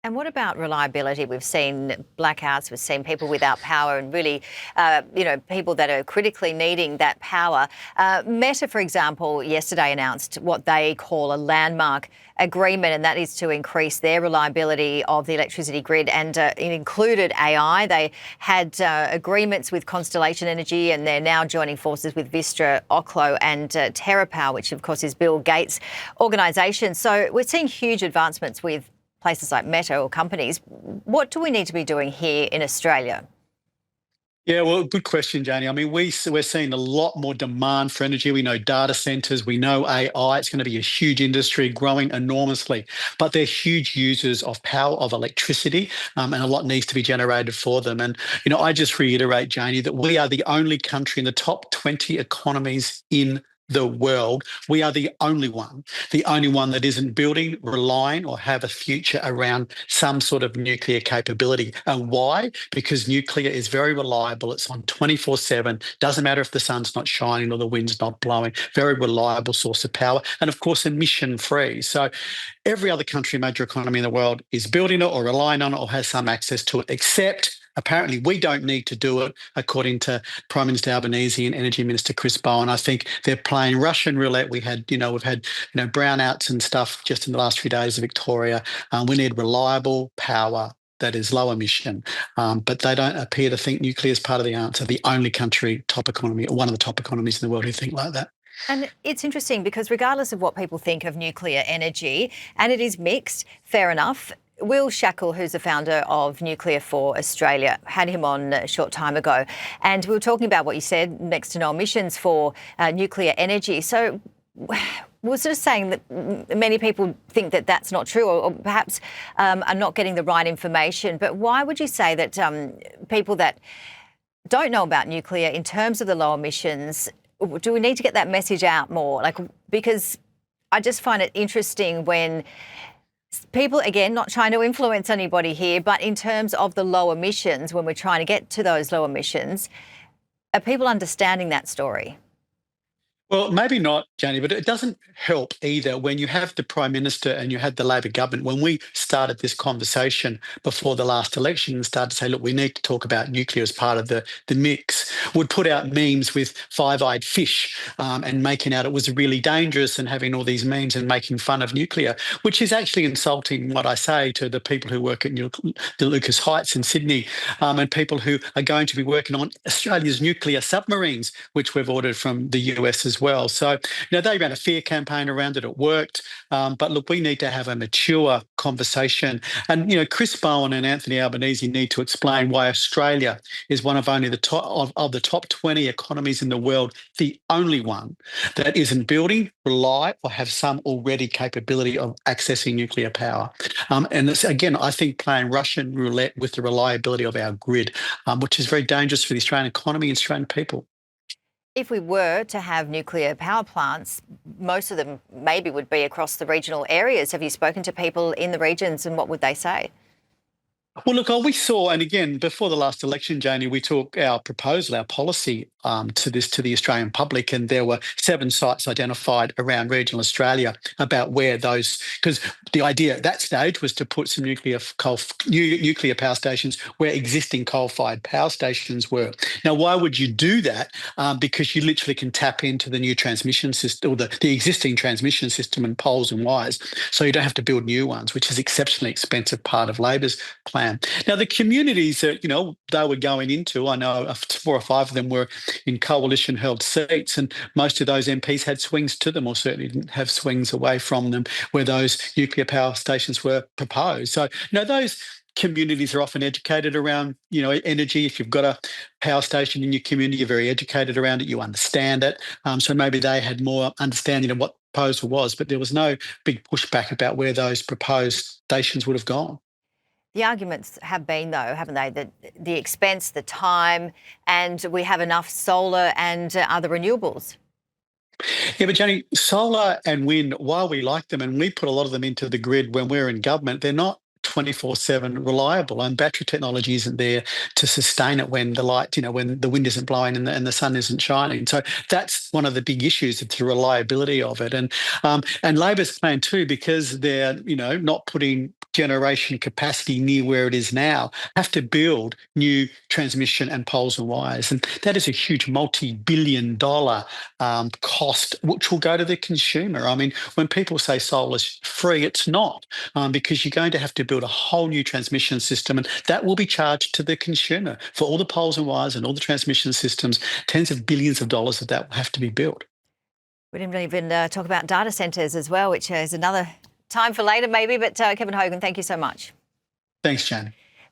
And what about reliability? We've seen blackouts, we've seen people without power and really, people that are critically needing that power. Meta, for example, yesterday announced what they call a landmark agreement, and that is to increase their reliability of the electricity grid. And it included AI. They had agreements with Constellation Energy, and they're now joining forces with Vistra, Oklo and TerraPower, which of course is Bill Gates' organisation. So we're seeing huge advancements with places like Meta or companies. What do we need to be doing here in Australia? Yeah, well, good question, Janie. I mean, we're seeing a lot more demand for energy. We know data centers, we know AI. It's going to be a huge industry growing enormously, but they're huge users of power, of electricity, and a lot needs to be generated for them. And, I just reiterate, Janie, that we are the only country in the top 20 economies in the world. We are the only one that isn't building, relying, or have a future around some sort of nuclear capability. And why? Because nuclear is very reliable. It's on 24/7. Doesn't matter if the sun's not shining or the wind's not blowing. Very reliable source of power. And of course, emission free. So every other country, major economy in the world is building it or relying on it or has some access to it, except apparently we don't need to do it, according to Prime Minister Albanese and Energy Minister Chris Bowen. I think they're playing Russian roulette. We've had brownouts and stuff just in the last few days in Victoria. We need reliable power that is low emission, but they don't appear to think nuclear is part of the answer. The only country, top economy, or one of the top economies in the world who think like that. And it's interesting because regardless of what people think of nuclear energy, and it is mixed, fair enough. Will Shackle, who's the founder of Nuclear for Australia, had him on a short time ago. And we were talking about what you said, next to no emissions for nuclear energy. So we're sort of saying that many people think that that's not true or perhaps are not getting the right information. But why would you say that people that don't know about nuclear in terms of the low emissions, do we need to get that message out more? Because I just find it interesting when people, again, not trying to influence anybody here, but in terms of the low emissions, when we're trying to get to those low emissions, are people understanding that story? Well, maybe not, Janie, but it doesn't help either when you have the Prime Minister and you had the Labor government. When we started this conversation before the last election and started to say, look, we need to talk about nuclear as part of the mix, would put out memes with five-eyed fish and making out it was really dangerous and having all these memes and making fun of nuclear, which is actually insulting, what I say, to the people who work at the Lucas Heights in Sydney and people who are going to be working on Australia's nuclear submarines, which we've ordered from the US as well. So, they ran a fear campaign around it. It worked. But look, we need to have a mature conversation. And, Chris Bowen and Anthony Albanese need to explain why Australia is one of only the top 20 economies in the world, the only one that isn't building, rely, or have some already capability of accessing nuclear power. And it's, again, I think playing Russian roulette with the reliability of our grid, which is very dangerous for the Australian economy and Australian people. If we were to have nuclear power plants, most of them maybe would be across the regional areas. Have you spoken to people in the regions and what would they say? Well, look, we saw, and again, before the last election, Janie, we took our proposal, our policy to the Australian public, and there were 7 sites identified around regional Australia about where those, because the idea at that stage was to put some nuclear power stations where existing coal-fired power stations were. Now, why would you do that? Because you literally can tap into the new transmission system or the existing transmission system and poles and wires, so you don't have to build new ones, which is exceptionally expensive part of Labor's plan. Now, the communities that, they were going into, I know 4 or 5 of them were in coalition-held seats, and most of those MPs had swings to them or certainly didn't have swings away from them where those nuclear power stations were proposed. So, those communities are often educated around, energy. If you've got a power station in your community, you're very educated around it, you understand it. So maybe they had more understanding of what the proposal was, but there was no big pushback about where those proposed stations would have gone. The arguments have been, though, haven't they, that the expense, the time, and we have enough solar and other renewables. Yeah, but Jenny, solar and wind, while we like them and we put a lot of them into the grid when we're in government, they're not 24/7 reliable, and battery technology isn't there to sustain it when the light, when the wind isn't blowing and the sun isn't shining. So that's one of the big issues, it's the reliability of it. And Labor's plan too, because they're not putting generation capacity near where it is now, have to build new transmission and poles and wires, and that is a huge multi-billion-dollar cost, which will go to the consumer. I mean, when people say solar's free, it's not, because you're going to have to build a whole new transmission system, and that will be charged to the consumer for all the poles and wires and all the transmission systems. Tens of billions of dollars of that will have to be built. We didn't even talk about data centres as well, which is another time for later maybe, but Kevin Hogan, thank you so much. Thanks, Jane.